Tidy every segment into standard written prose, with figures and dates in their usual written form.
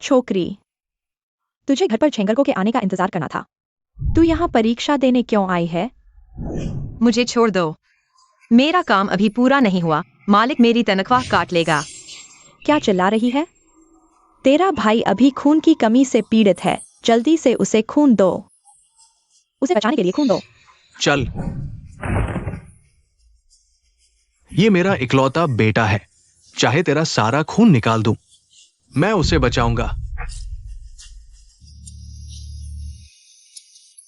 छोकरी, तुझे घर पर झेंगरगो के आने का इंतजार करना था। तू यहाँ परीक्षा देने क्यों आई है? मुझे छोड़ दो, मेरा काम अभी पूरा नहीं हुआ। मालिक मेरी तनख्वाह काट लेगा। क्या चिल्ला रही है? तेरा भाई अभी खून की कमी से पीड़ित है, जल्दी से उसे खून दो। उसे बचाने के लिए खून दो। चल, ये मेरा इकलौता बेटा है, चाहे तेरा सारा खून निकाल दूं, मैं उसे बचाऊंगा।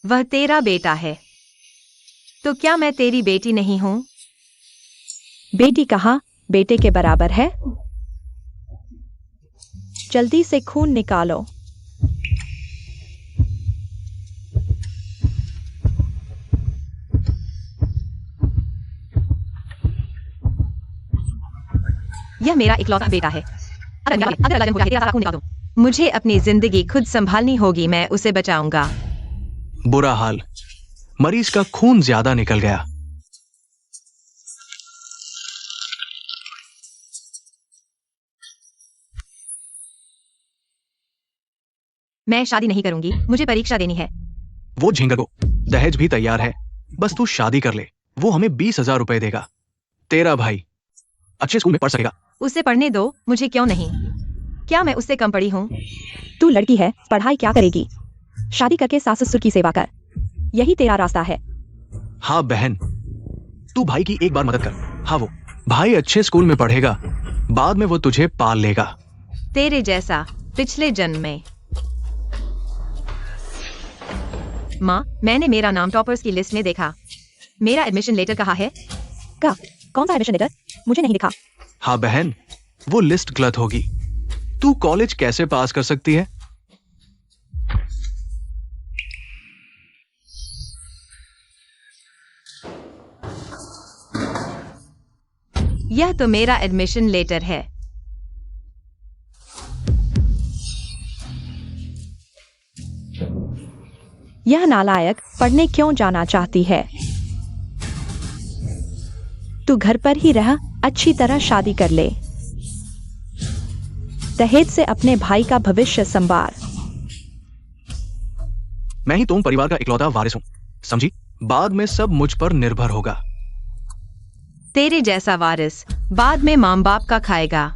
वह तेरा बेटा है, तो क्या मैं तेरी बेटी नहीं हूं? बेटी कहाँ, बेटे के बराबर है। जल्दी से खून निकालो। यह मेरा इकलौता बेटा है। अगर अल्लाह जन को चाहे तेरा सारा खून निकाल दूं। मुझे अपनी जिंदगी खुद संभालनी होगी, मैं उसे बचाऊंगा। बुरा हाल, मरीज का खून ज्यादा निकल गया। मैं शादी नहीं करूंगी, मुझे परीक्षा देनी है। वो झिंगरगो, दहेज भी तैयार है, बस तू शादी कर ले, वो हमें 20,000 रुपए देगा। तेरा भाई अच्छे स्कूल में पढ़ सकेगा। उसे पढ़ने दो, मुझे क्यों नहीं? क्या मैं उससे कम पढ़ी हूँ? तू लड़की है, पढ़ाई क्या करेगी? शादी करके सास ससुर की सेवा कर, यही तेरा रास्ता है। हाँ बहन, तू भाई की एक बार मदद कर। हाँ, वो भाई अच्छे स्कूल में पढ़ेगा, बाद में वो तुझे पाल लेगा। तेरे जैसा पिछले जन्म में। माँ, मैंने मेरा नाम टॉपर्स की लिस्ट में देखा। मेरा एडमिशन लेटर कहाँ है? का कौन सा एडमिशन लेटर? मुझे नहीं दिखा। हाँ बहन, वो लिस्ट गलत होगी। तू कॉलेज कैसे पास कर सकती है? यह तो मेरा एडमिशन लेटर है। यह नालायक पढ़ने क्यों जाना चाहती है? तू घर पर ही रह, अच्छी तरह शादी कर ले। दहेज से अपने भाई का भविष्य संवार। मैं ही तुम परिवार का इकलौता वारिस हूं, समझी? बाद में सब मुझ पर निर्भर होगा। तेरे जैसा वारिस बाद में माँ बाप का खाएगा।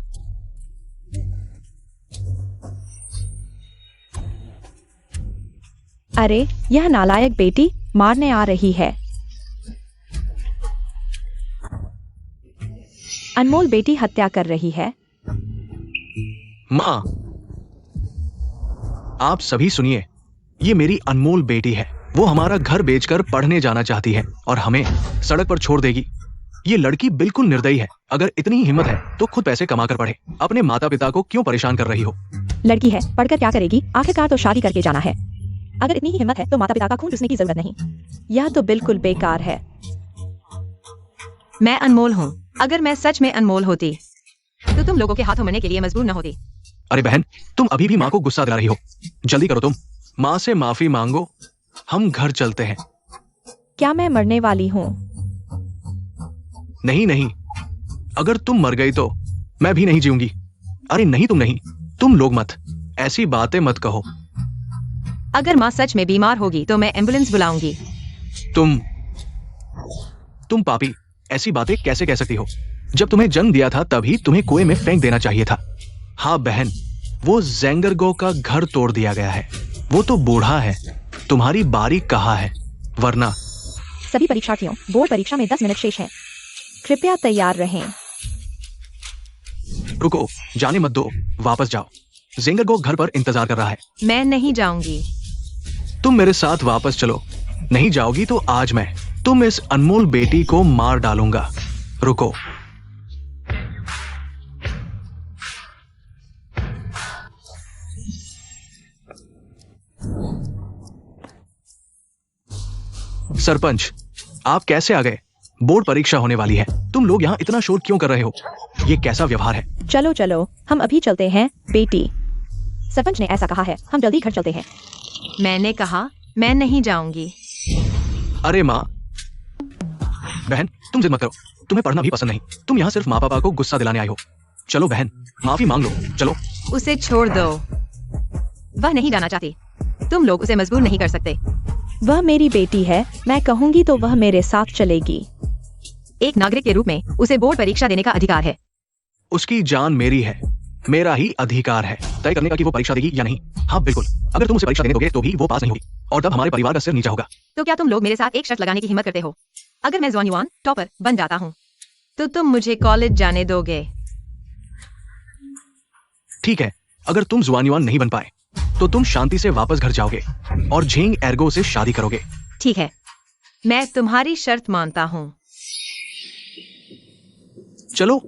अरे, यह नालायक बेटी मारने आ रही है। अनमोल बेटी हत्या कर रही है। माँ, आप सभी सुनिए, ये मेरी अनमोल बेटी है। वो हमारा घर बेचकर पढ़ने जाना चाहती है और हमें सड़क पर छोड़ देगी। ये लड़की बिल्कुल निर्दयी है। अगर इतनी ही हिम्मत है तो खुद पैसे कमा कर पढ़े। अपने माता पिता को क्यों परेशान कर रही हो? लड़की है, पढ़कर क्या करेगी? आखिरकार तो शादी करके जाना है। अगर इतनी ही हिम्मत है तो माता पिता का खून चूसने की जरूरत नहीं। यह तो बिल्कुल बेकार है। मैं अनमोल हूँ। अगर मैं सच में अनमोल होती तो तुम लोगों के हाथों मरने के लिए मजबूर न होती। अरे बहन, तुम अभी भी माँ को गुस्सा दिला रही हो। जल्दी करो, तुम माँ से माफी मांगो, हम घर चलते हैं। क्या मैं मरने वाली हूँ? नहीं नहीं, अगर तुम मर गई तो मैं भी नहीं जीऊंगी। अरे नहीं, तुम नहीं, तुम लोग मत ऐसी बातें मत कहो। अगर माँ सच में बीमार होगी तो मैं एम्बुलेंस बुलाऊंगी। तुम पापी, ऐसी बातें कैसे कह सकती हो? जब तुम्हें जन्म दिया था तभी तुम्हें कुएं में फेंक देना चाहिए था। हाँ बहन, वो जेंगरगो का घर तोड़ दिया गया है। वो तो बूढ़ा है, तुम्हारी बारी कहाँ है? वरना सभी परीक्षार्थियों, बोर्ड परीक्षा में 10 मिनट शेष है, कृपया तैयार रहें। रुको, जाने मत दो, वापस जाओ। जेंगरगो घर पर इंतजार कर रहा है। मैं नहीं जाऊंगी। तुम मेरे साथ वापस चलो। नहीं जाओगी तो आज मैं तुम इस अनमोल बेटी को मार डालूंगा। रुको। सरपंच, आप कैसे आ गए? बोर्ड परीक्षा होने वाली है, तुम लोग यहाँ इतना शोर क्यों कर रहे हो? ये कैसा व्यवहार है? चलो चलो, हम अभी चलते हैं बेटी। सरपंच ने ऐसा कहा है, हम जल्दी घर चलते हैं। मैंने कहा मैं नहीं जाऊंगी। अरे माँ, बहन तुम जिद मत करो, तुम्हें पढ़ना भी पसंद नहीं, तुम यहाँ सिर्फ माँ पापा को गुस्सा दिलाने आई हो। चलो बहन, माफी मांग लो, चलो। उसे छोड़ दो। वह नहीं जाना चाहती। तुम लोग उसे मजबूर नहीं कर सकते। वह मेरी बेटी है, मैं कहूंगी तो वह मेरे साथ चलेगी। एक नागरिक के रूप में उसे बोर्ड परीक्षा देने का अधिकार है। उसकी जान मेरी है, मेरा ही अधिकार है तय करने का कि वो परीक्षा देगी या नहीं। हाँ बिल्कुल, अगर तुम उसे परीक्षा देने दोगे तो भी वो पास नहीं होगी और तब हमारे परिवार का सिर नीचा होगा। तो क्या तुम लोग मेरे साथ एक शर्त लगाने की हिम्मत करते हो? अगर मैं ज़ुआन टॉपर बन जाता हूँ तो तुम मुझे कॉलेज जाने दोगे? ठीक है, अगर तुम जुआन नहीं बन पाए तो तुम शांति से वापस घर जाओगे और झेंग एर्गो से शादी करोगे। ठीक है, मैं तुम्हारी शर्त मानता हूँ। चलो।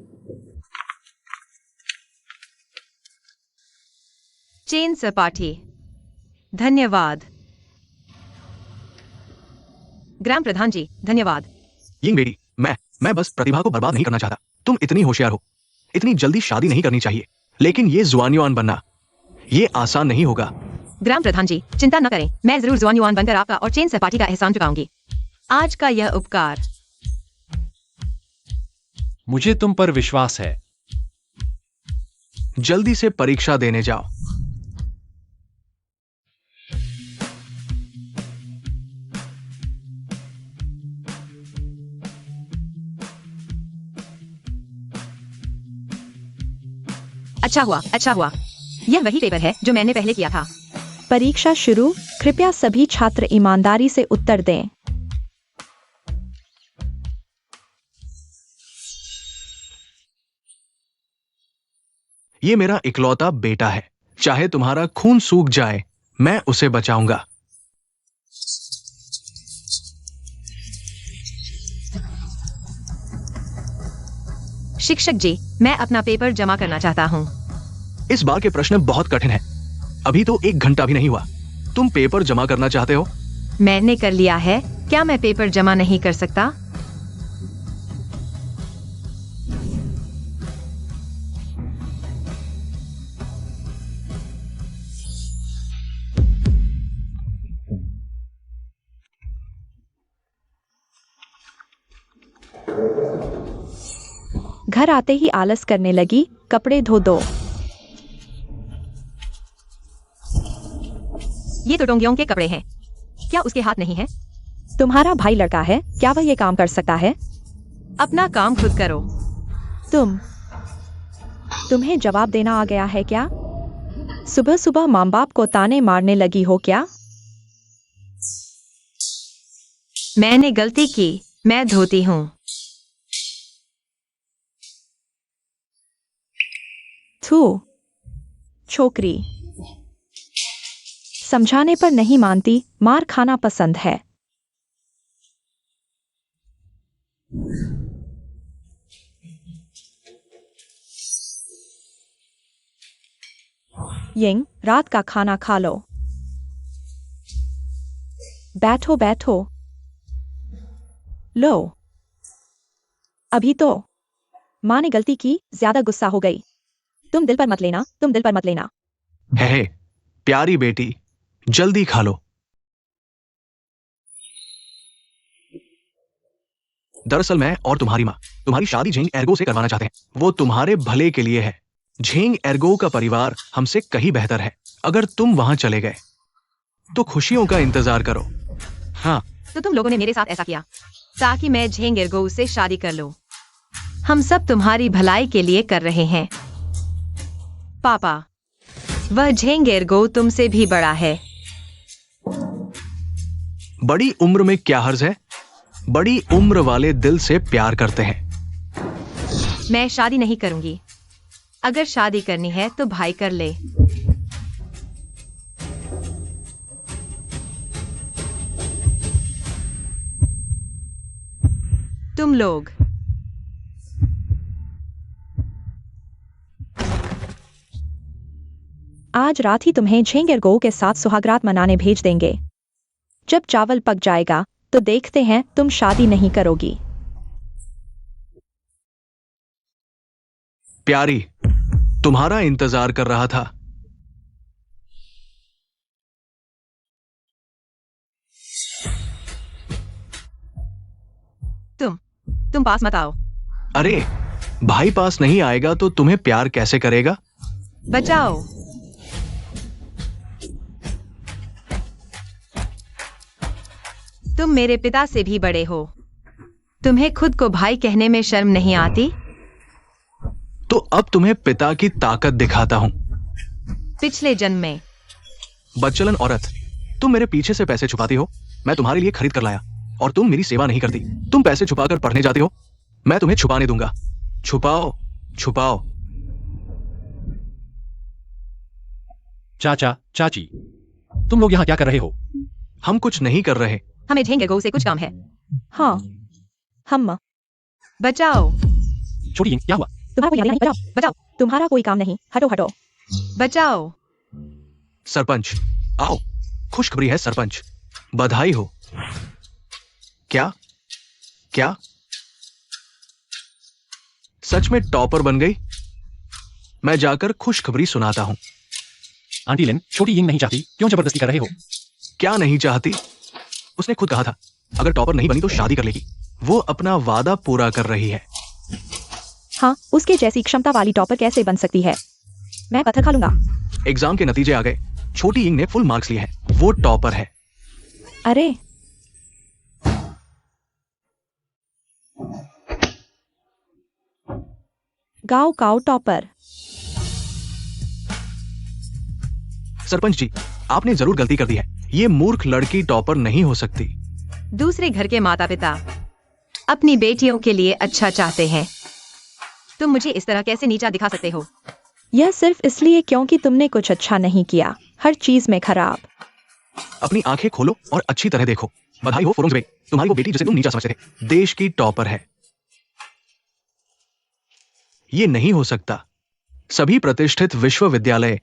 चेन सपाटी। धन्यवाद। ग्राम प्रधान जी, धन्यवाद। यिंग बेटी, मैं बस प्रतिभा को बर्बाद नहीं करना चाहता। तुम इतनी होशियार हो, इतनी जल्दी शादी नहीं करनी चाहिए, लेकिन ये जुआन बनना ये आसान नहीं होगा। ग्राम प्रधान जी, चिंता न करें, मैं जरूर जुआन बनकर आपका और चेन सपाटी का एहसान चुकाऊंगी। आज का यह उपकार। मुझे तुम पर विश्वास है। जल्दी से परीक्षा देने जाओ। अच्छा हुआ। यह वही पेपर है जो मैंने पहले किया था। परीक्षा शुरू। कृपया सभी छात्र ईमानदारी से उत्तर दें। ये मेरा इकलौता बेटा है, चाहे तुम्हारा खून सूख जाए मैं उसे बचाऊंगा। शिक्षक जी, मैं अपना पेपर जमा करना चाहता हूँ। इस बार के प्रश्न बहुत कठिन हैं। अभी तो 1 घंटा भी नहीं हुआ, तुम पेपर जमा करना चाहते हो? मैंने कर लिया है, क्या मैं पेपर जमा नहीं कर सकता? घर आते ही आलस करने लगी। कपड़े धो दो। ये तो डोंगियों के कपड़े हैं। क्या उसके हाथ नहीं है? तुम्हारा भाई लड़का है, क्या वह ये काम कर सकता है? अपना काम खुद करो। तुम्हें जवाब देना आ गया है क्या? सुबह सुबह माँ बाप को ताने मारने लगी हो क्या? मैंने गलती की, मैं धोती हूँ। थू, छोकरी। समझाने पर नहीं मानती, मार खाना पसंद है। यिंग, रात का खाना खा लो। बैठो बैठो। लो। अभी तो माँ ने गलती की, ज्यादा गुस्सा हो गई। तुम दिल पर मत लेना। है प्यारी बेटी, जल्दी खा लो। दरअसल मैं और तुम्हारी माँ तुम्हारी शादी झेंग एर्गो से करवाना चाहते हैं। वो तुम्हारे भले के लिए है। झेंग एर्गो का परिवार हमसे कहीं बेहतर है। अगर तुम वहां चले गए तो खुशियों का इंतजार करो। हाँ, तो तुम लोगों ने मेरे साथ ऐसा किया ताकि मैं झेंग एर्गो से शादी कर लूं। हम सब तुम्हारी भलाई के लिए कर रहे हैं। पापा, वह झेंग एर्गो तुमसे भी बड़ा है। बड़ी उम्र में क्या हर्ज है? बड़ी उम्र वाले दिल से प्यार करते हैं। मैं शादी नहीं करूंगी। अगर शादी करनी है तो भाई कर ले। तुम लोग आज रात ही तुम्हें झेंग एर्गो के साथ सुहागरात मनाने भेज देंगे। जब चावल पक जाएगा तो देखते हैं तुम शादी नहीं करोगी। प्यारी, तुम्हारा इंतजार कर रहा था। तुम पास मत आओ। अरे, भाई पास नहीं आएगा तो तुम्हें प्यार कैसे करेगा? बचाओ। तुम मेरे पिता से भी बड़े हो। तुम्हें खुद को भाई कहने में शर्म नहीं आती? तो अब तुम्हें पिता की ताकत दिखाता हूं। पिछले जन्म में। बदचलन औरत, तुम मेरे पीछे से पैसे छुपाती हो। मैं तुम्हारे लिए खरीद कर लाया और तुम मेरी सेवा नहीं करती। तुम पैसे छुपाकर पढ़ने जाते हो। मैं तुम्हें छुपाने दूंगा। छुपाओ, छुपाओ। चाचा, चाची, तुम लोग यहाँ क्या कर रहे हो? हम कुछ नहीं कर रहे। हमें झेंगेरगो से कुछ काम है। हाँ, हम। बचाओ, छोटी यिंग, क्या हुआ? तुम्हारा कोई याद नहीं? बचाओ, बचाओ, तुम्हारा कोई काम नहीं। हटो हटो। बचाओ। सरपंच, आओ। खुशखबरी है सरपंच, बधाई हो। क्या क्या सच में टॉपर बन गई? मैं जाकर खुशखबरी सुनाता हूं। आंटी लिन, छोटी यिंग नहीं चाहती, क्यों जबरदस्ती कर रहे हो? क्या नहीं चाहती? उसने खुद कहा था अगर टॉपर नहीं बनी तो शादी कर लेगी। वो अपना वादा पूरा कर रही है। हाँ, उसके जैसी क्षमता वाली टॉपर कैसे बन सकती है? मैं पत्थर खा लूंगा। एग्जाम के नतीजे आ गए। छोटी यिंग ने फुल मार्क्स लिए हैं। वो टॉपर है। अरे, गाओ गाओ टॉपर। सरपंच जी, आपने जरूर गलती कर दी है। ये मूर्ख लड़की टॉपर नहीं हो सकती। दूसरे घर के माता पिता अपनी बेटियों के लिए अच्छा चाहते हैं। तुम मुझे इस तरह कैसे नीचा दिखा सकते हो? यह सिर्फ इसलिए क्योंकि तुमने कुछ अच्छा नहीं किया। हर चीज में खराब। अपनी आंखें खोलो और अच्छी तरह देखो। बधाई हो फोरोंगबे, तुम्हारी वो बेटी जिसे तुम नीचा समझते थे देश की टॉपर है। ये नहीं हो सकता। सभी प्रतिष्ठित विश्वविद्यालय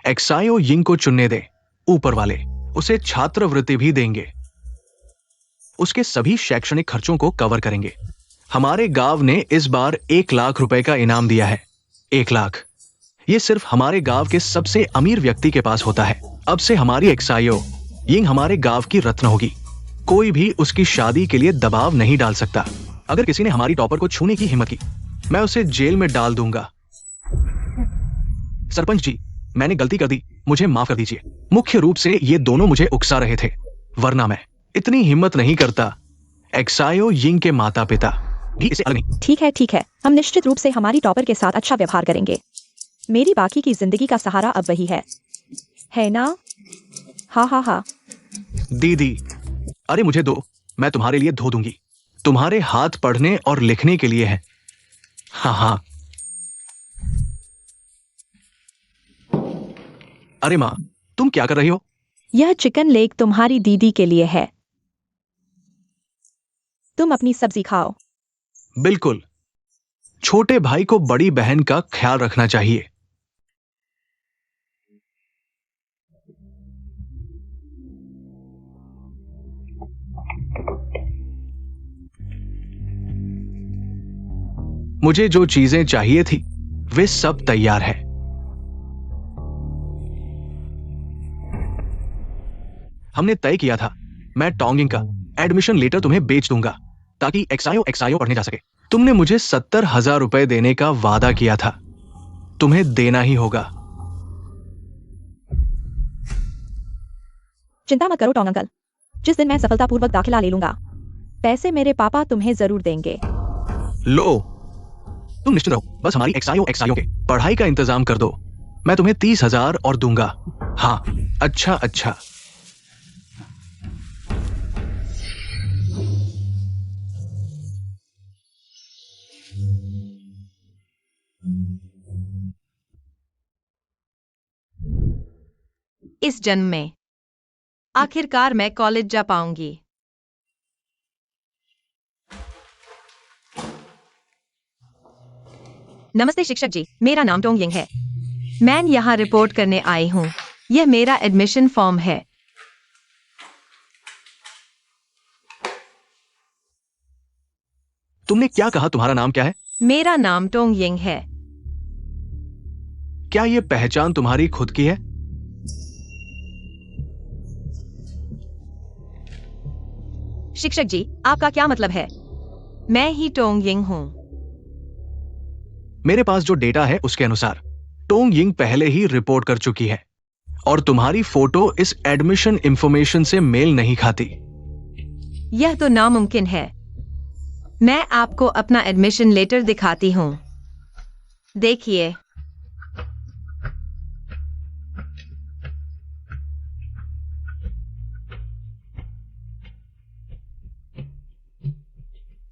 एक्सायो यिंग को चुनने दे। ऊपर वाले उसे छात्रवृत्ति भी देंगे। उसके सभी शैक्षणिक खर्चों को कवर करेंगे। हमारे गांव ने इस बार 1 लाख रुपए का इनाम दिया है। 1 लाख। ये सिर्फ हमारे गांव के सबसे अमीर व्यक्ति के पास होता है। अब से हमारी एक्सायो यिंग हमारे गांव की रत्न होगी। कोई भी उसकी शादी के लिए दबाव नहीं डाल सकता। अगर किसी ने हमारी टॉपर को छूने की हिम्मत की, मैं उसे जेल में डाल दूंगा। सरपंच जी, मैंने गलती कर दी, मुझे माफ कर दीजिए। मुख्य रूप से ये दोनों मुझे उकसा रहे थे, वरना मैं इतनी हिम्मत नहीं करता। एक्सायो यिंग के माता पिता भी इसे अलग नहीं। ठीक है, हम निश्चित रूप से हमारी टॉपर के साथ अच्छा व्यवहार करेंगे। मेरी बाकी की जिंदगी का सहारा अब वही है ना? हाँ हाँ हाँ। दीदी, अरे मुझे दो, मैं तुम्हारे लिए धो दूंगी। तुम्हारे हाथ पढ़ने और लिखने के लिए है। हाँ हाँ। अरे माँ, तुम क्या कर रही हो? यह चिकन लेग तुम्हारी दीदी के लिए है। तुम अपनी सब्जी खाओ। बिल्कुल। छोटे भाई को बड़ी बहन का ख्याल रखना चाहिए। मुझे जो चीजें चाहिए थी वे सब तैयार है। हमने तय किया था मैं टोंगिंग का एडमिशन लेटर तुम्हें बेच दूंगा ताकि एक्सायो पढ़ने जा सके। तुमने मुझे 70,000 रुपए देने का वादा किया था। तुम्हें देना ही होगा। चिंता मत करो टोंग अंकल, जिस दिन मैं सफलतापूर्वक दाखिला ले लूंगा, पैसे मेरे पापा तुम्हें जरूर देंगे। लो, तुम निश्चित रहो, बस हमारी एक्सायो के पढ़ाई का इंतजाम कर दो। मैं तुम्हें 30,000 और दूंगा। हाँ, अच्छा। इस जन्म में आखिरकार मैं कॉलेज जा पाऊंगी। नमस्ते शिक्षक जी, मेरा नाम टोंग यिंग है। मैं यहाँ रिपोर्ट करने आई हूँ। यह मेरा एडमिशन फॉर्म है। तुमने क्या कहा? तुम्हारा नाम क्या है? मेरा नाम टोंग यिंग है। क्या यह पहचान तुम्हारी खुद की है? शिक्षक जी, आपका क्या मतलब है? मैं ही टोंग यिंग हूँ। मेरे पास जो डेटा है उसके अनुसार टोंग यिंग पहले ही रिपोर्ट कर चुकी है और तुम्हारी फोटो इस एडमिशन इंफॉर्मेशन से मेल नहीं खाती। यह तो नामुमकिन है। मैं आपको अपना एडमिशन लेटर दिखाती हूँ। देखिए।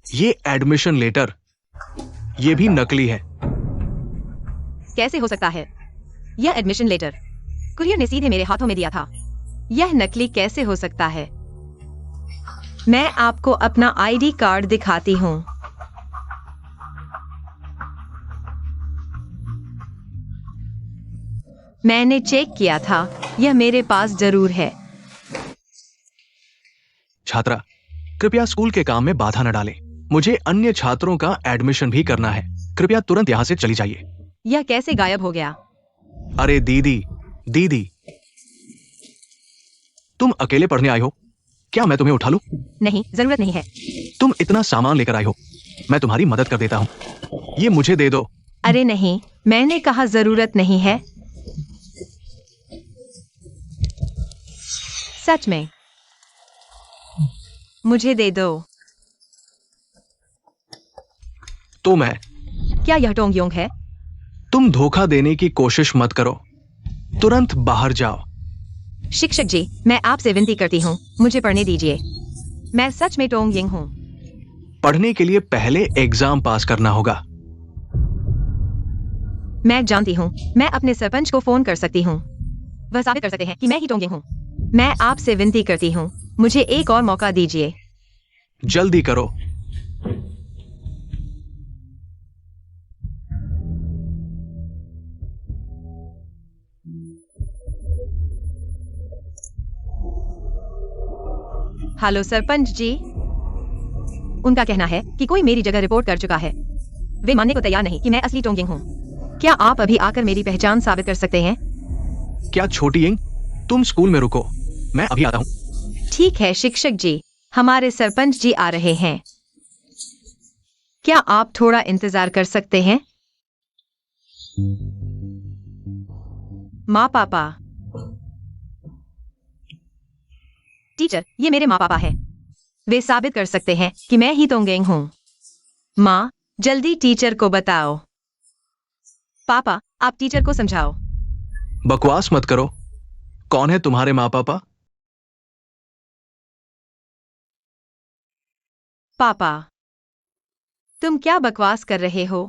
ये एडमिशन लेटर, ये भी नकली है। कैसे हो सकता है? यह एडमिशन लेटर कुरियर ने सीधे मेरे हाथों में दिया था। यह नकली कैसे हो सकता है? मैं आपको अपना आईडी कार्ड दिखाती हूँ। मैंने चेक किया था, यह मेरे पास जरूर है। छात्रा, कृपया स्कूल के काम में बाधा न डालें। मुझे अन्य छात्रों का एडमिशन भी करना है। कृपया तुरंत यहाँ से चली जाइए। यह कैसे गायब हो गया? अरे दीदी, दीदी, तुम अकेले पढ़ने आई हो? क्या मैं तुम्हें उठा लूं? नहीं, जरूरत नहीं है। तुम इतना सामान लेकर आई हो, मैं तुम्हारी मदद कर देता हूँ। ये मुझे दे दो। अरे नहीं, मैंने कहा जरूरत नहीं है। सच में, मुझे दे दो। तो मैं, क्या यह टोंगयोंग है? तुम धोखा देने की कोशिश मत करो। तुरंत बाहर जाओ। शिक्षक जी, मैं आपसे विनती करती हूँ, मुझे पढ़ने दीजिए। मैं सच में टोंगयिंग हूँ। पढ़ने के लिए पहले एग्जाम पास करना होगा। मैं जानती हूँ, मैं अपने सरपंच को फोन कर सकती हूँ। वह साबित कर सकते हैं कि मैं ही टोंगयिंग हूँ। मैं आपसे विनती करती हूँ, मुझे एक और मौका दीजिए। जल्दी करो। हेलो सरपंच जी। उनका कहना है कि कोई मेरी जगह रिपोर्ट कर चुका है। वे मानने को तैयार नहीं कि मैं असली टोंगयिंग हूँ। क्या आप अभी आकर मेरी पहचान साबित कर सकते हैं? क्या छोटी यिंग, तुम स्कूल में रुको, मैं अभी आता हूँ। ठीक है शिक्षक जी, हमारे सरपंच जी आ रहे हैं। क्या आप थोड़ा इंतजार कर सकते हैं? माँ पापा। टीचर, ये मेरे माँ पापा हैं। वे साबित कर सकते हैं कि मैं ही टोंगयिंग हूँ। माँ, जल्दी टीचर को बताओ। पापा, आप टीचर को समझाओ। बकवास मत करो। कौन है तुम्हारे माँ पापा? पापा, तुम क्या बकवास कर रहे हो?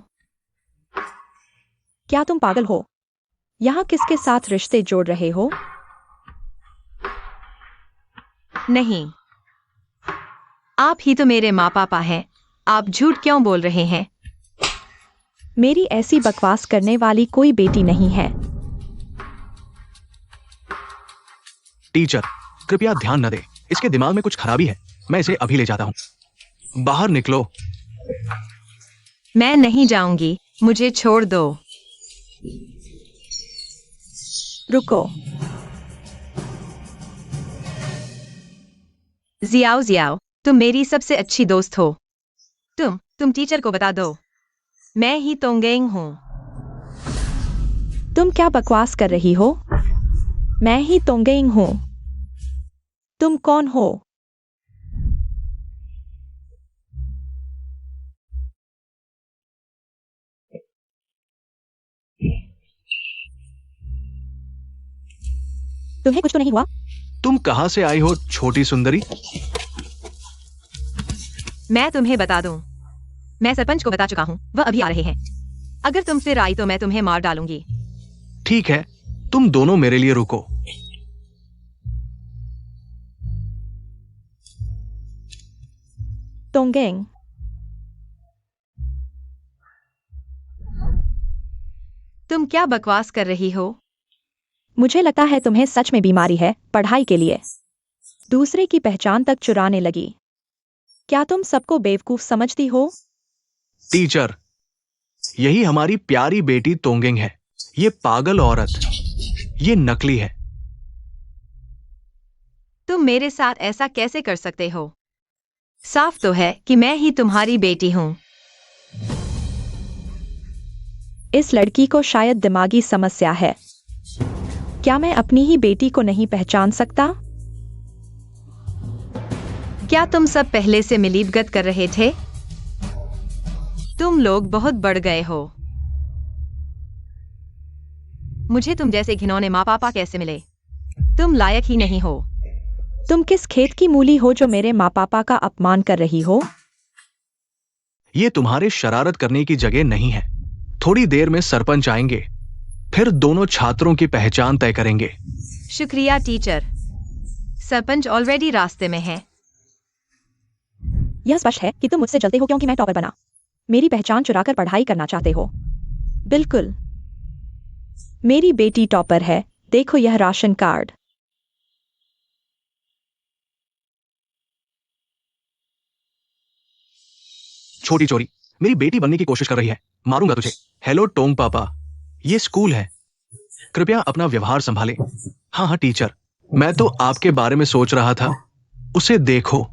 क्या तुम पागल हो? यहाँ किसके साथ रिश्ते जोड़ रहे हो? नहीं, आप ही तो मेरे माँ पापा हैं। आप झूठ क्यों बोल रहे हैं? मेरी ऐसी बकवास करने वाली कोई बेटी नहीं है। टीचर, कृपया ध्यान न दे। इसके दिमाग में कुछ खराबी है। मैं इसे अभी ले जाता हूँ। बाहर निकलो। मैं नहीं जाऊंगी, मुझे छोड़ दो। रुको। जियाओ जियाओ, तुम मेरी सबसे अच्छी दोस्त हो। तुम टीचर को बता दो, मैं ही टोंगयिंग हूँ। तुम क्या बकवास कर रही हो? मैं ही टोंगयिंग हूँ। तुम कौन हो? तुम्हें कुछ तो नहीं हुआ? तुम कहां से आई हो छोटी सुंदरी? मैं तुम्हें बता दूं, मैं सरपंच को बता चुका हूँ, वह अभी आ रहे हैं। अगर तुम फिर आई तो मैं तुम्हें मार डालूंगी। ठीक है, तुम दोनों मेरे लिए रुको। टोंगयिंग। तुम क्या बकवास कर रही हो? मुझे लगता है तुम्हें सच में बीमारी है, पढ़ाई के लिए दूसरे की पहचान तक चुराने लगी। क्या तुम सबको बेवकूफ समझती हो? टीचर, यही हमारी प्यारी बेटी टोंगयिंग है। ये पागल औरत, ये नकली है। तुम मेरे साथ ऐसा कैसे कर सकते हो? साफ तो है कि मैं ही तुम्हारी बेटी हूँ। इस लड़की को शायद दिमागी समस्या है। क्या मैं अपनी ही बेटी को नहीं पहचान सकता? क्या तुम सब पहले से मिलीभगत कर रहे थे? तुम लोग बहुत बढ़ गए हो। मुझे तुम जैसे घिनौने माँ पापा कैसे मिले? तुम लायक ही नहीं हो। तुम किस खेत की मूली हो जो मेरे माँ पापा का अपमान कर रही हो? ये तुम्हारे शरारत करने की जगह नहीं है। थोड़ी देर में सरपंच आएंगे, फिर दोनों छात्रों की पहचान तय करेंगे। शुक्रिया टीचर। सरपंच ऑलरेडी रास्ते में है। यह स्पष्ट है कि तुम मुझसे जलते हो क्योंकि मैं टॉपर बना। मेरी पहचान चुराकर पढ़ाई करना चाहते हो। बिल्कुल, मेरी बेटी टॉपर है। देखो यह राशन कार्ड। छोटी चोरी मेरी बेटी बनने की कोशिश कर रही है। मारूंगा तुझे। हेलो टोंग पापा, ये स्कूल है, कृपया अपना व्यवहार संभालें। हाँ हाँ टीचर, मैं तो आपके बारे में सोच रहा था। उसे देखो।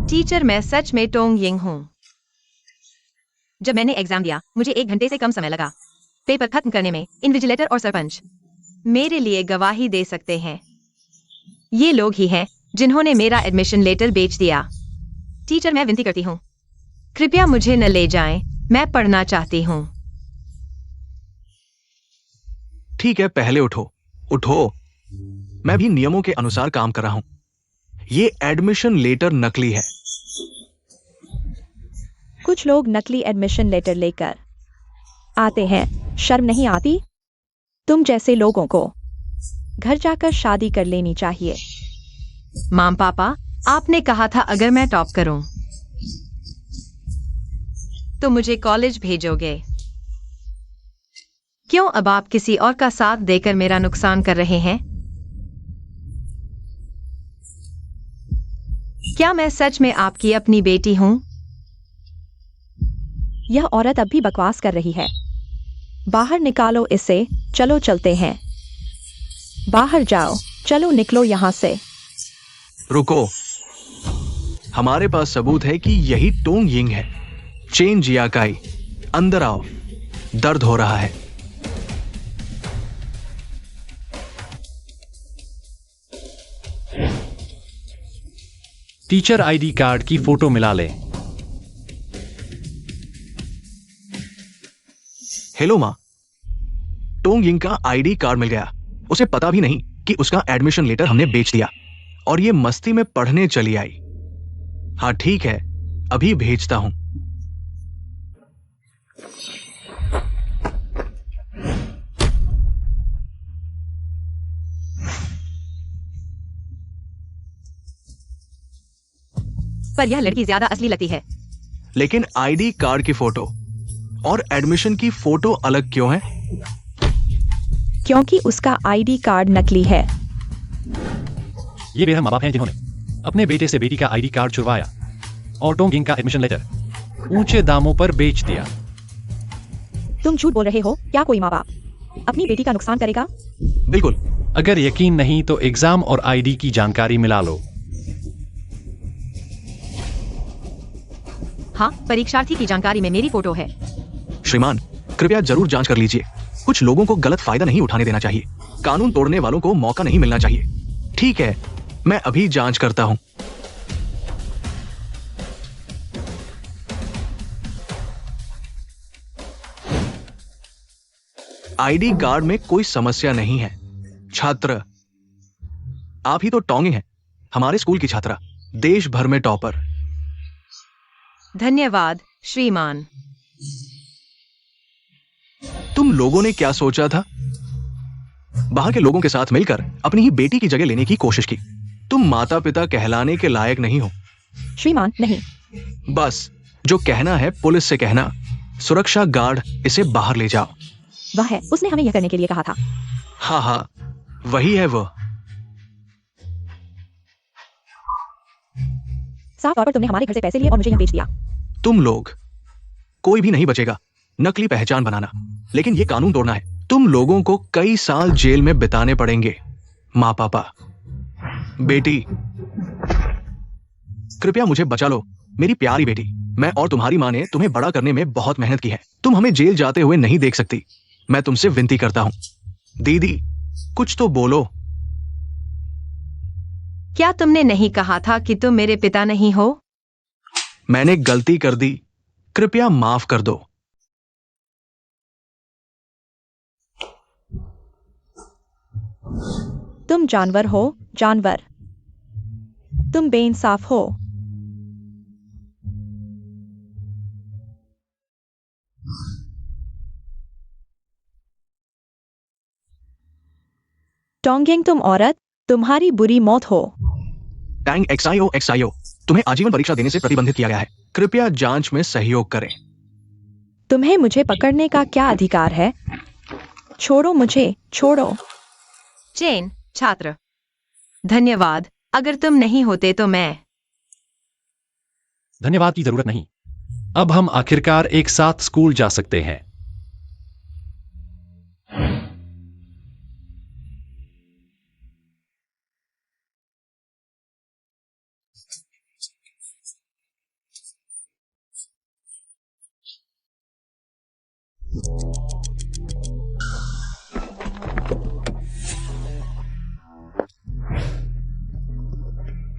टीचर, मैं सच में टोंग यिंग हूँ। जब मैंने एग्जाम दिया मुझे 1 घंटे से कम समय लगा। पेपर खत्म करने में इन्विजिलेटर और सरपंच मेरे लिए गवाही दे सकते हैं। ये लोग ही हैं जिन्होंने मेरा एडमिशन लेटर बेच दिया। टीचर, मैं विनती करती हूँ, कृपया मुझे न ले जाएं। मैं पढ़ना चाहती हूँ। ठीक है, पहले उठो। उठो। मैं भी नियमों के अनुसार काम कर रहा हूं। ये एडमिशन लेटर नकली है। कुछ लोग नकली एडमिशन लेटर लेकर आते हैं। शर्म नहीं आती? तुम जैसे लोगों को घर जाकर शादी कर लेनी चाहिए। माम पापा, आपने कहा था अगर मैं टॉप करूं तो मुझे कॉलेज भेजोगे। क्यों अब आप किसी और का साथ देकर मेरा नुकसान कर रहे हैं? क्या मैं सच में आपकी अपनी बेटी हूं? यह औरत अब भी बकवास कर रही है। बाहर निकालो इसे। चलो चलते हैं। बाहर जाओ। चलो निकलो यहां से। रुको, हमारे पास सबूत है कि यही टोंग यिंग है। चेन जियाकाई, अंदर आओ। दर्द हो रहा है। टीचर आईडी कार्ड की फोटो मिला ले। हेलो माँ, टोंग यिंग का आईडी कार्ड मिल गया। उसे पता भी नहीं कि उसका एडमिशन लेटर हमने बेच दिया और ये मस्ती में पढ़ने चली आई। हाँ ठीक है, अभी भेजता हूं। पर यह लड़की ज्यादा असली लगती है। लेकिन आईडी कार्ड की फोटो और एडमिशन की फोटो अलग क्यों है? क्योंकि उसका आईडी कार्ड नकली है। ये बेहद माँ बाप हैं जिन्होंने अपने बेटे से बेटी का आईडी कार्ड चुरवाया और टोंग यिंग का एडमिशन लेटर ऊंचे दामों पर बेच दिया। तुम झूठ बोल रहे हो। क्या कोई माँ बाप अपनी बेटी का नुकसान करेगा? बिल्कुल। अगर यकीन नहीं तो एग्जाम और आईडी की जानकारी मिला लो। हाँ, परीक्षार्थी की जानकारी में मेरी फोटो है। श्रीमान, कृपया जरूर जांच कर लीजिए। कुछ लोगों को गलत फायदा नहीं उठाने देना चाहिए। कानून तोड़ने वालों को मौका नहीं मिलना चाहिए। ठीक है, मैं अभी जांच करता हूं। आईडी कार्ड में कोई समस्या नहीं है। छात्र, आप ही तो टोंगिंग हैं, हमारे स्कूल की छात्रा, देश भर में टॉपर। धन्यवाद श्रीमान। तुम लोगों ने क्या सोचा था? बाहर के लोगों के साथ मिलकर अपनी ही बेटी की जगह लेने की कोशिश की। तुम माता पिता कहलाने के लायक नहीं हो। श्रीमान, नहीं। बस जो कहना है पुलिस से कहना। सुरक्षा गार्ड, इसे बाहर ले जाओ। वह है, उसने हमें यह करने के लिए कहा था। हाँ हाँ, वही है वो। साफ तौर पर तुमने हमारे घर से पैसे लिए और मुझे यह बेच दिया। तुम लोग, कोई भी नहीं बचेगा। नकली पहचान बनाना, लेकिन ये कानून तोड़ना है। तुम लोगों को कई साल जेल में बिताने पड़ेंगे। माँ पापा, बेटी, कृपया मुझे बचा लो। मेरी प्यारी बेटी, मैं और तुम्हारी माँ ने तुम्हें बड़ा करने में बहुत मेहनत की है। तुम हमें जेल जाते हुए नहीं देख सकती। मैं तुमसे विनती करता हूं। दीदी, कुछ तो बोलो। क्या तुमने नहीं कहा था कि तुम मेरे पिता नहीं हो? मैंने गलती कर दी, कृपया माफ कर दो। तुम जानवर हो, जानवर। तुम बेइंसाफ हो। टोंगिंग, तुम औरत, तुम्हारी बुरी मौत हो। टैंग एक्सआईओ, तुम्हें आजीवन परीक्षा देने से प्रतिबंधित किया गया है। कृपया जांच में सहयोग करें। तुम्हें मुझे पकड़ने का क्या अधिकार है? छोड़ो मुझे, छोड़ो। चेन, छात्र। धन्यवाद, अगर तुम नहीं होते तो मैं। धन्यवाद की जरूरत नहीं। अब हम आखिरकार एक साथ स्कूल जा सकते हैं।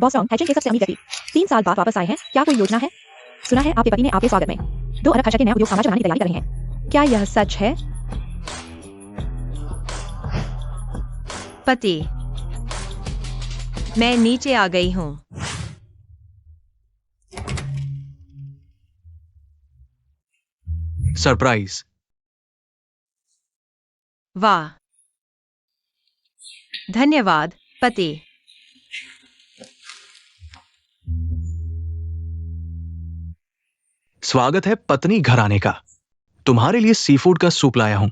बॉसोंग, हैचेन के सबसे अमीर व्यक्ति 3 साल बाद वापस आए हैं। क्या कोई योजना है? सुना है आपके पति ने आपके स्वागत में 2 अरब खर्च के नया उद्योग साम्राज्य बनाने की तैयारी कर रहे हैं। क्या यह सच है? पति, मैं नीचे आ गई हूं। सरप्राइज। वाह, धन्यवाद पति। स्वागत है पत्नी घर आने का। तुम्हारे लिए सी फूड का सूप लाया हूं,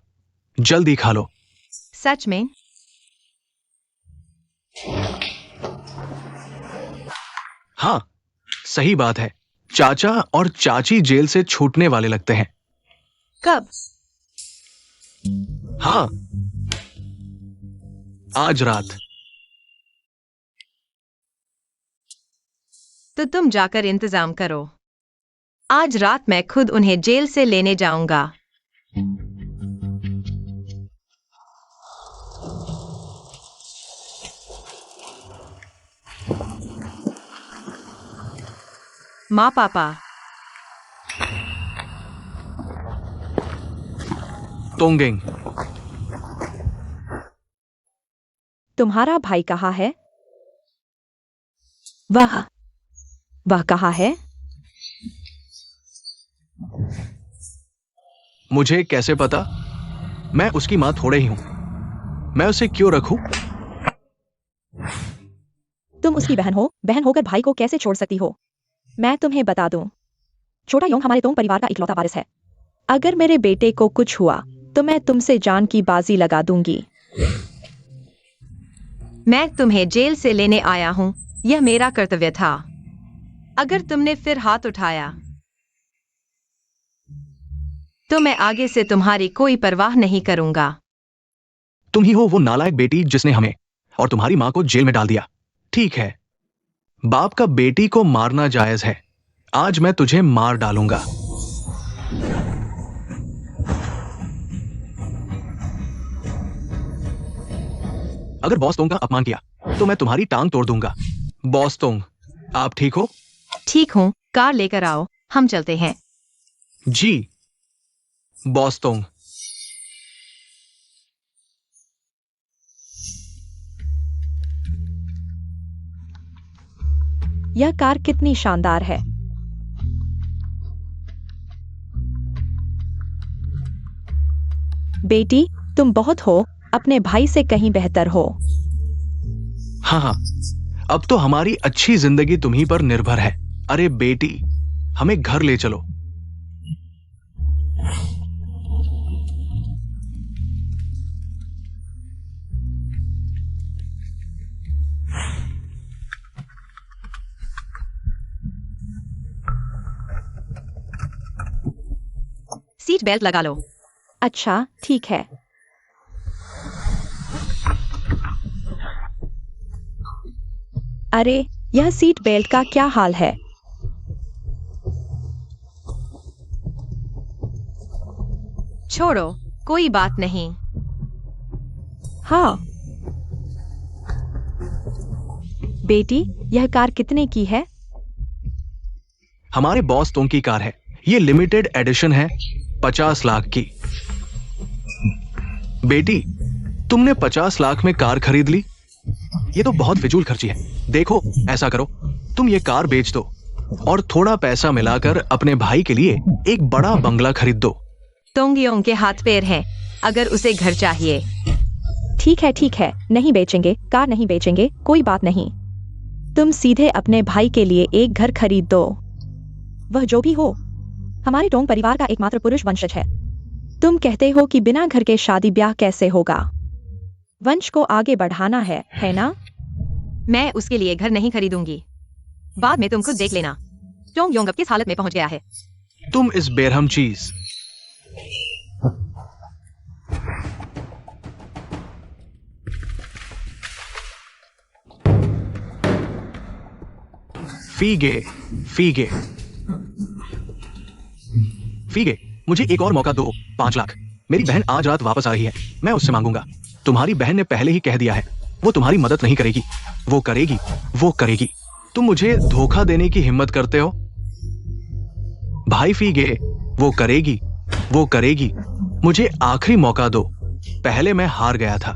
जल्दी खा लो। सच में? हाँ, सही बात है। चाचा और चाची जेल से छूटने वाले लगते हैं। कब? हाँ, आज रात। तो तुम जाकर इंतजाम करो। आज रात मैं खुद उन्हें जेल से लेने जाऊंगा। माँ पापा, तोंगिंग, तुम्हारा भाई कहाँ है? वह कहाँ है? मुझे कैसे पता? मैं उसकी मां थोड़े ही हूं। मैं उसे क्यों रखूं? तुम उसकी बहन हो। बहन होकर भाई को कैसे छोड़ सकती हो? मैं तुम्हें बता दूं, छोटा योंग हमारे तोंग परिवार का इकलौता वारिस है। अगर मेरे बेटे को कुछ हुआ तो मैं तुमसे जान की बाजी लगा दूंगी। मैं तुम्हें जेल से लेने आया हूं, यह मेरा कर्तव्य था। अगर तुमने फिर हाथ उठाया तो मैं आगे से तुम्हारी कोई परवाह नहीं करूंगा। तुम ही हो वो नालायक बेटी जिसने हमें और तुम्हारी मां को जेल में डाल दिया। ठीक है, बाप का बेटी को मारना जायज है। आज मैं तुझे मार डालूंगा। अगर बॉस तोंग का अपमान किया तो मैं तुम्हारी टांग तोड़ दूंगा। बॉस तोंग, आप ठीक हो? ठीक हूं, कार लेकर आओ, हम चलते हैं। जी बॉस तोंग। यह कार कितनी शानदार है। बेटी, तुम बहुत हो, अपने भाई से कहीं बेहतर हो। हाँ हाँ, अब तो हमारी अच्छी जिंदगी तुम्ही पर निर्भर है। अरे बेटी, हमें घर ले चलो। सीट बेल्ट लगा लो। अच्छा, ठीक है। अरे, यह सीट बेल्ट का क्या हाल है? छोड़ो, कोई बात नहीं। हाँ। बेटी, यह कार कितने की है? हमारे बॉस तोंग की कार है। ये लिमिटेड एडिशन है, 50 लाख की। बेटी, तुमने 50 लाख में कार खरीद ली? ये तो बहुत फिजूल खर्ची है। देखो, ऐसा करो, तुम ये कार बेच दो और थोड़ा पैसा मिलाकर अपने भाई के लिए एक बड़ा बंगला खरीद दो। तोंगयोंग के हाथ पैर हैं, अगर उसे घर चाहिए। ठीक है, नहीं बेचेंगे, कार नहीं बेचेंगे, कोई बात नहीं। तुम सीधे अपने भाई के लिए एक घर खरीद दो। वह जो भी हो, हमारे टोंग परिवार का एकमात्र पुरुष वंशज है। तुम कहते हो कि बिना घर के शादी ब्याह कैसे होगा? वंश को आगे बढ़ाना है ना? मैं उसके लिए घर नहीं खरीदूंगी। बाद में तुम खुद देख लेना टोंगयोंग अब किस हालत में पहुंच गया है। तुम इस बेरहम चीज। फीगे, फीगे, फीगे, मुझे एक और मौका दो। 5 लाख। मेरी बहन आज रात वापस आ रही है, मैं उससे मांगूंगा। तुम्हारी बहन ने पहले ही कह दिया है, वो तुम्हारी मदद नहीं करेगी। वो करेगी, वो करेगी। तुम मुझे धोखा देने की हिम्मत करते हो? भाई फीगे, वो करेगी, वो करेगी। मुझे आखिरी मौका दो। पहले मैं हार गया था,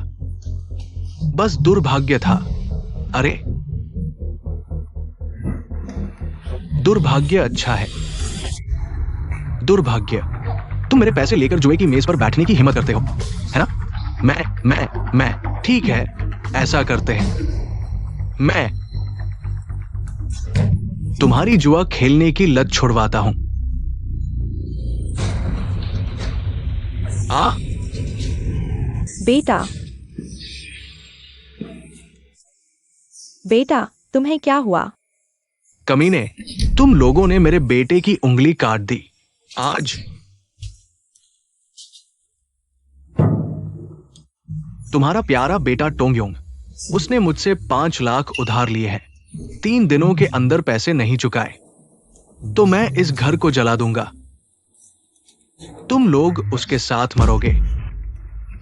बस दुर्भाग्य था। अरे, दुर्भाग्य अच्छा है। दुर्भाग्य। तुम मेरे पैसे लेकर जुए की मेज पर बैठने की हिम्मत करते हो, है ना? मैं ठीक है, ऐसा करते हैं। मैं तुम्हारी जुआ खेलने की लत छुड़वाता हूं। बेटा, तुम्हें क्या हुआ? कमीने, तुम लोगों ने मेरे बेटे की उंगली काट दी। आज तुम्हारा प्यारा बेटा टोंगयोंग, उसने मुझसे 5 लाख उधार लिए हैं। 3 दिनों के अंदर पैसे नहीं चुकाए तो मैं इस घर को जला दूंगा। तुम लोग उसके साथ मरोगे।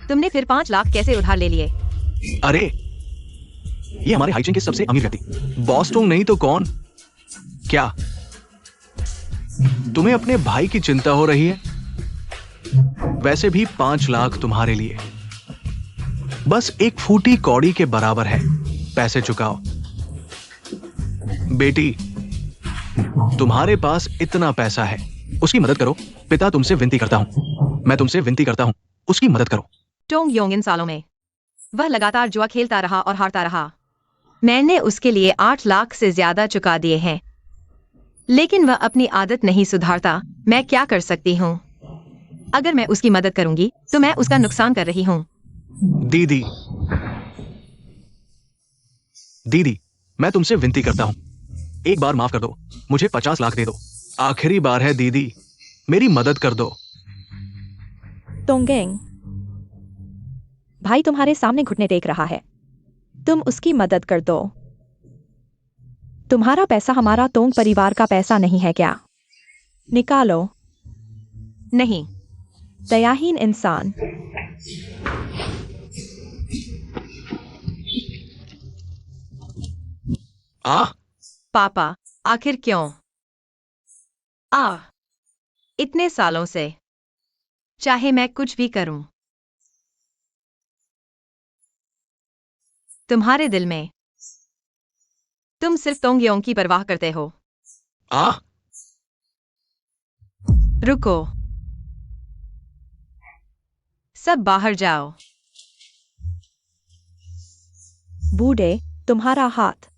तुमने फिर 5 लाख कैसे उधार ले लिए? अरे, ये हमारे हाइचिंग के सबसे अमीर व्यक्ति बॉस टोंग नहीं तो कौन? क्या तुम्हें अपने भाई की चिंता हो रही है? वैसे भी 5 लाख तुम्हारे लिए बस एक फूटी कौड़ी के बराबर है। पैसे चुकाओ। बेटी, तुम्हारे पास इतना पैसा है, उसकी मदद करो। पिता, तुमसे विनती करता हूं, मैं तुमसे विनती करता हूं, उसकी मदद करो। टोंगयोंग इन सालों में वह लगातार जुआ खेलता रहा और हारता रहा। मैंने उसके लिए 8 लाख से ज्यादा चुका दिए हैं, लेकिन वह अपनी आदत नहीं सुधारता। मैं क्या कर सकती हूँ? अगर मैं उसकी मदद करूंगी तो मैं उसका नुकसान कर रही हूँ। दीदी, दीदी, मैं तुमसे विनती करता हूं, एक बार माफ कर दो। मुझे 50 लाख दे दो। आखिरी बार है दीदी, मेरी मदद कर दो। टोंगेंग, भाई तुम्हारे सामने घुटने टेक रहा है, तुम उसकी मदद कर दो। तुम्हारा पैसा हमारा तोंग परिवार का पैसा नहीं है क्या? निकालो। नहीं। दयाहीन इंसान। पापा, आखिर क्यों? इतने सालों से चाहे मैं कुछ भी करूं, तुम्हारे दिल में तुम सिर्फ तोंगयोंग की परवाह करते हो। रुको, सब बाहर जाओ। बूढ़े, तुम्हारा हाथ।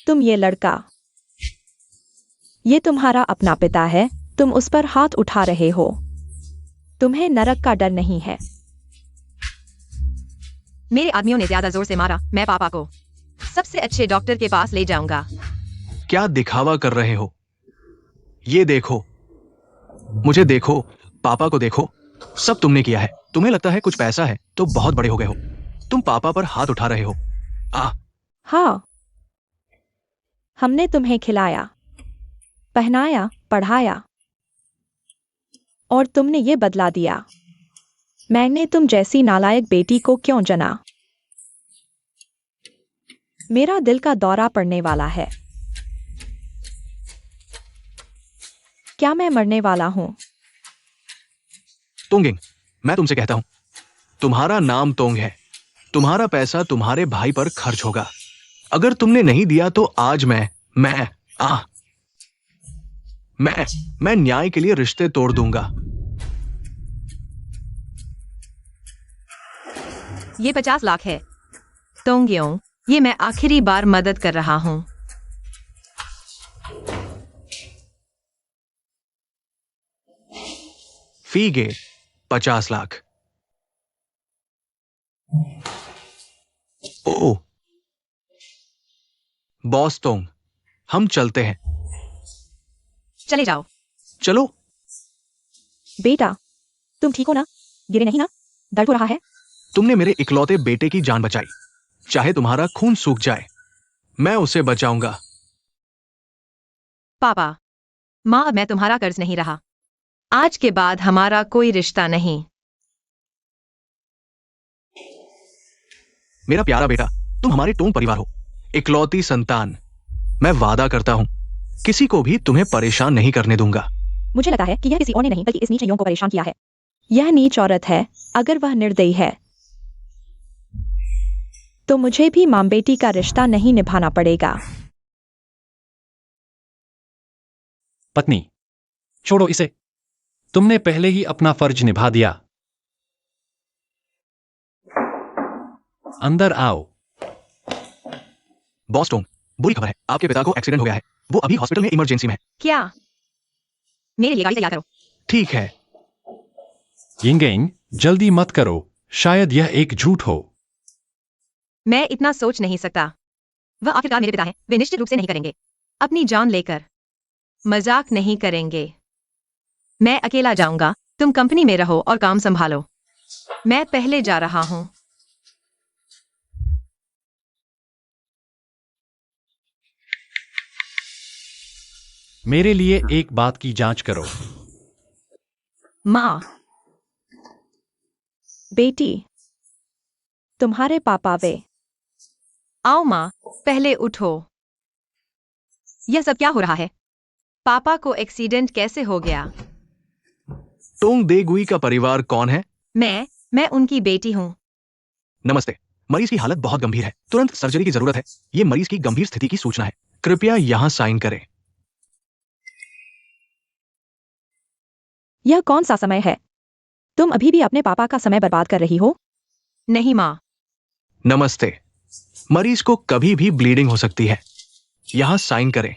तुम ये लड़का, ये तुम्हारा अपना पिता है, तुम उस पर हाथ उठा रहे हो। तुम्हें नरक का डर नहीं है। मेरे आदमियों ने ज्यादा जोर से मारा। मैं पापा को सबसे अच्छे डॉक्टर के पास ले जाऊंगा। क्या दिखावा कर रहे हो? ये देखो, मुझे देखो, पापा को देखो, सब तुमने किया है। तुम्हें लगता है कुछ पैसा है तो बहुत बड़े हो गए हो। तुम पापा पर हाथ उठा रहे हो। हाँ, हमने तुम्हें खिलाया, पहनाया, पढ़ाया, और तुमने ये बदला दिया। मैंने तुम जैसी नालायक बेटी को क्यों जना? मेरा दिल का दौरा पड़ने वाला है। क्या मैं मरने वाला हूं? तोंगिंग, मैं तुमसे कहता हूं, तुम्हारा नाम तोंग है। तुम्हारा पैसा तुम्हारे भाई पर खर्च होगा। अगर तुमने नहीं दिया तो आज मैं न्याय के लिए रिश्ते तोड़ दूंगा। ये 50 लाख है। तोंग्योंग, ये मैं आखिरी बार मदद कर रहा हूँ। फी गे 50 लाख। ओ बॉस तोंग, हम चलते हैं। चले जाओ। चलो। बेटा, तुम ठीक हो ना? गिरे नहीं ना? दर्द हो रहा है? तुमने मेरे इकलौते बेटे की जान बचाई। चाहे तुम्हारा खून सूख जाए, मैं उसे बचाऊंगा। पापा, माँ, अब मैं तुम्हारा कर्ज नहीं रहा। आज के बाद हमारा कोई रिश्ता नहीं। मेरा प्यारा बेटा, तुम हमारे टोंग परिवार हो, इकलौती संतान। मैं वादा करता हूं, किसी को भी तुम्हें परेशान नहीं करने दूंगा। मुझे लगता है कि यह किसी और ने नहीं बल्कि इस नीच यों को परेशान किया है। यह नीच औरत है। अगर वह निर्दयी है तो मुझे भी मां बेटी का रिश्ता नहीं निभाना पड़ेगा। पत्नी, छोड़ो इसे। तुमने पहले ही अपना फर्ज निभा दिया। अंदर आओ। बॉस टोंग, बुरी खबर है, आपके पिता को एक्सीडेंट हो गया है। वो अभी हॉस्पिटल में इमरजेंसी में है। क्या? मेरे लिए गाड़ी तैयार करो। ठीक है। यिंगेंग, जल्दी मत करो, शायद यह एक झूठ हो। मैं इतना सोच नहीं सकता। वह आखिरकार मेरे पिता हैं, वे निश्चित रूप से नहीं करेंगे। अपनी जान लेकर मजाक नहीं करेंगे। मैं अकेला जाऊंगा, तुम कंपनी में रहो और काम संभालो। मैं पहले जा रहा हूं। मेरे लिए एक बात की जांच करो। माँ, बेटी, तुम्हारे पापा वे। आओ माँ, पहले उठो। यह सब क्या हो रहा है? पापा को एक्सीडेंट कैसे हो गया? टोंग दे गुई का परिवार कौन है? मैं उनकी बेटी हूँ। नमस्ते। मरीज की हालत बहुत गंभीर है, तुरंत सर्जरी की जरूरत है। ये मरीज की गंभीर स्थिति की सूचना है। कृपया यहां साइन करें। यह कौन सा समय है? तुम अभी भी अपने पापा का समय बर्बाद कर रही हो। नहीं माँ। नमस्ते। मरीज को कभी भी ब्लीडिंग हो सकती है। यहां साइन करें।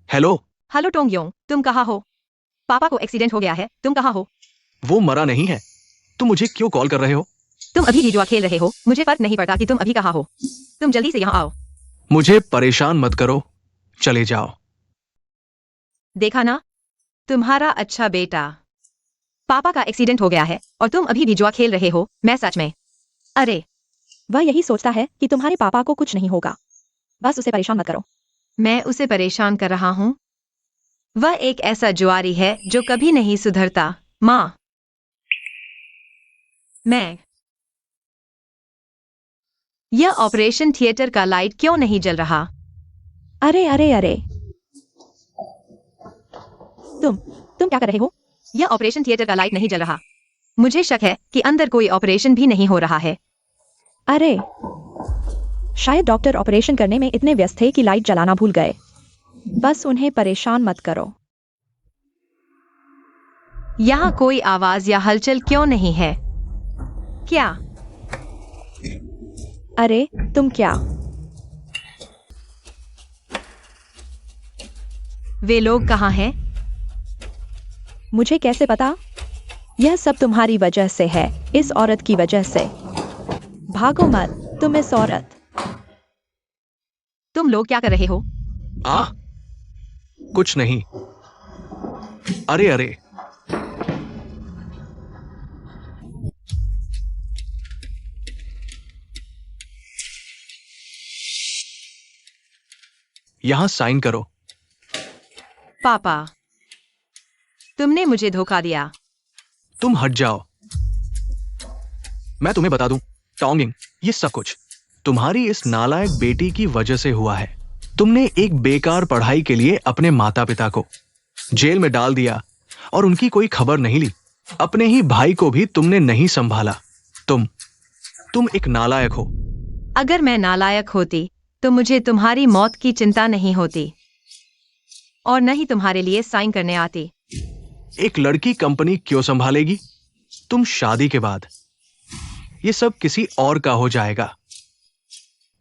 हेलो। हेलो टोंगयोंग, तुम कहाँ हो? पापा को एक्सीडेंट हो गया है, तुम कहाँ हो? वो मरा नहीं है। तुम मुझे क्यों कॉल कर रहे हो? तुम अभी भी जुआ खेल रहे हो, मुझे फर्क नहीं पड़ता कि तुम अभी कहाँ हो। तुम जल्दी से यहाँ आओ। मुझे परेशान मत करो, चले जाओ। देखा ना, तुम्हारा अच्छा बेटा। पापा का एक्सीडेंट हो गया है और तुम अभी भी जुआ खेल रहे हो। मैं सच में, अरे, वह यही सोचता है कि तुम्हारे पापा को कुछ नहीं होगा। बस उसे परेशान मत करो। मैं उसे परेशान कर रहा हूँ। वह एक ऐसा जुआरी है जो कभी नहीं सुधरता। माँ, यह ऑपरेशन थिएटर का लाइट क्यों नहीं जल रहा? अरे अरे अरे, तुम क्या कर रहे हो? यह ऑपरेशन थिएटर का लाइट नहीं जल रहा। मुझे शक है कि अंदर कोई ऑपरेशन भी नहीं हो रहा है। अरे, शायद डॉक्टर ऑपरेशन करने में इतने व्यस्त थे कि लाइट जलाना भूल गए। बस उन्हें परेशान मत करो। यहाँ कोई आवाज या हलचल क्यों नहीं है? क्या? अरे, तुम क्या? वे लोग कहाँ हैं? मुझे कैसे पता? यह सब तुम्हारी वजह से है, इस औरत की वजह से। भागो मत, तुम इस औरत। तुम लोग क्या कर रहे हो? कुछ नहीं। अरे अरे, यहां साइन करो। पापा, तुमने मुझे धोखा दिया। तुम हट जाओ। मैं तुम्हें बता दूं, टोंगिंग, ये सब कुछ तुम्हारी इस नालायक बेटी की वजह से हुआ है। तुमने एक बेकार पढ़ाई के लिए अपने माता पिता को जेल में डाल दिया और उनकी कोई खबर नहीं ली। अपने ही भाई को भी तुमने नहीं संभाला। तुम एक नालायक हो। अगर मैं नालायक होती तो मुझे तुम्हारी मौत की चिंता नहीं होती और न ही तुम्हारे लिए साइन करने आती। एक लड़की कंपनी क्यों संभालेगी? तुम शादी के बाद ये सब किसी और का हो जाएगा।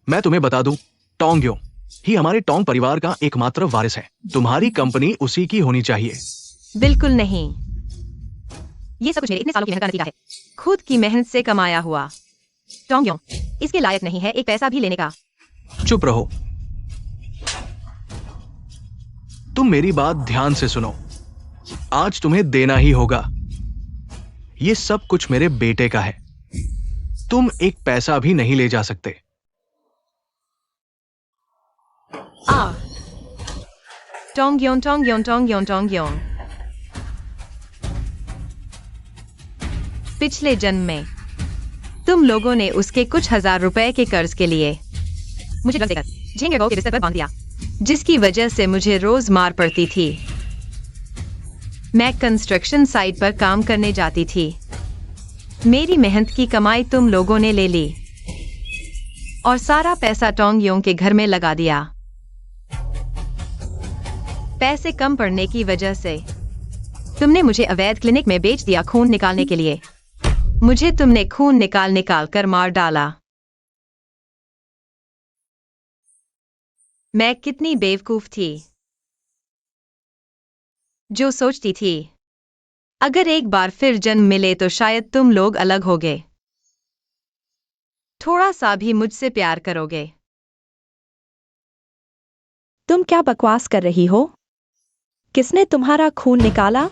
मैं तुम्हें बता दूं, टोंग्यो ही हमारे टोंग परिवार का एकमात्र वारिस है। तुम्हारी कंपनी उसी की होनी चाहिए। बिल्कुल नहीं। ये सब कुछ मेरे इतने सालों की मेहनत का नतीजा है, खुद की मेहनत से कमाया हुआ। टोंग्यो इसके लायक नहीं है एक पैसा भी लेने का। चुप रहो। तुम मेरी बात ध्यान से सुनो। आज तुम्हें देना ही होगा। ये सब कुछ मेरे बेटे का है। तुम एक पैसा भी नहीं ले जा सकते। टोंग्योन टोंग्योन टोंग्योन टोंग्योन। पिछले जन्म में तुम लोगों ने उसके कुछ हजार रुपए के कर्ज के लिए मुझे ड्रग्स देकर झेंगेगो के बिस्तर पर बांध दिया, जिसकी वजह से मुझे रोज मार पड़ती थी। मैं कंस्ट्रक्शन साइट पर काम करने जाती थी। मेरी मेहनत की कमाई तुम लोगों ने ले ली और सारा पैसा टोंग्योंग के घर में लगा दिया। पैसे कम पड़ने की वजह से तुमने मुझे अवैध क्लिनिक में बेच दिया खून निकालने के लिए। मुझे तुमने खून निकाल कर मार डाला। मैं कितनी बेवकूफ थी जो सोचती थी अगर एक बार फिर जन्म मिले तो शायद तुम लोग अलग होगे, थोड़ा सा भी मुझसे प्यार करोगे। तुम क्या बकवास कर रही हो? किसने तुम्हारा खून निकाला?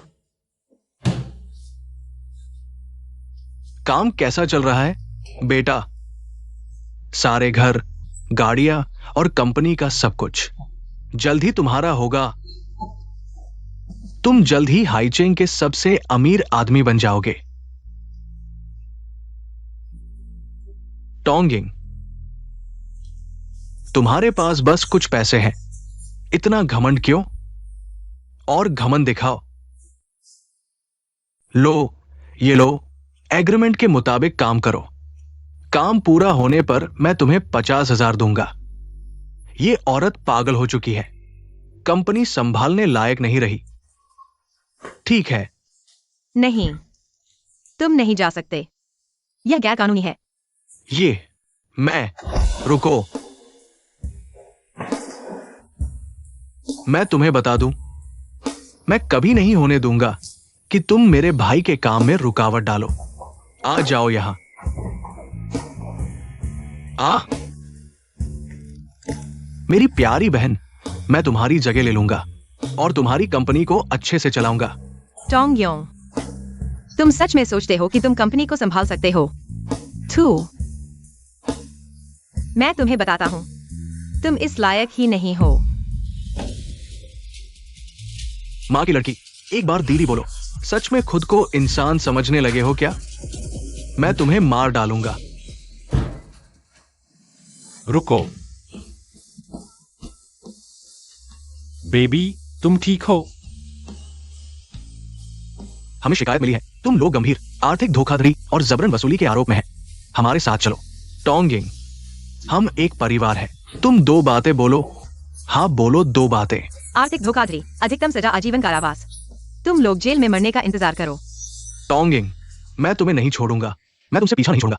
काम कैसा चल रहा है बेटा? सारे घर, गाड़ियां और कंपनी का सब कुछ जल्द ही तुम्हारा होगा। तुम जल्द ही हाईचेंग के सबसे अमीर आदमी बन जाओगे। टोंगिंग, तुम्हारे पास बस कुछ पैसे हैं। इतना घमंड क्यों? और घमंड दिखाओ। लो, ये लो, एग्रीमेंट के मुताबिक काम करो। काम पूरा होने पर मैं तुम्हें 50,000 दूंगा। ये औरत पागल हो चुकी है, कंपनी संभालने लायक नहीं रही। ठीक है? नहीं, तुम नहीं जा सकते। यह गैर कानूनी है। रुको, मैं तुम्हें बता दूं, मैं कभी नहीं होने दूंगा कि तुम मेरे भाई के काम में रुकावट डालो। आ जाओ यहां। मेरी प्यारी बहन, मैं तुम्हारी जगह ले लूंगा और तुम्हारी कंपनी को अच्छे से चलाऊंगा। टोंग्योंग, तुम सच में सोचते हो कि तुम कंपनी को संभाल सकते हो? मैं तुम्हें बताता हूं, तुम इस लायक ही नहीं हो। मां की लड़की, एक बार दीदी बोलो। सच में खुद को इंसान समझने लगे हो क्या? मैं तुम्हें मार डालूंगा। रुको। बेबी, तुम ठीक हो? हमें शिकायत मिली है, तुम लोग गंभीर आर्थिक धोखाधड़ी और जबरन वसूली के आरोप में हैं। हमारे साथ चलो। टोंगिंग, हम एक परिवार है। तुम 2 बातें बोलो। हाँ, बोलो 2 बातें। आर्थिक धोखाधड़ी, अधिकतम सजा आजीवन कारावास। तुम लोग जेल में मरने का इंतजार करो। टोंगिंग, मैं तुम्हें नहीं छोड़ूंगा। मैं तुमसे पीछा नहीं छोड़ूंगा।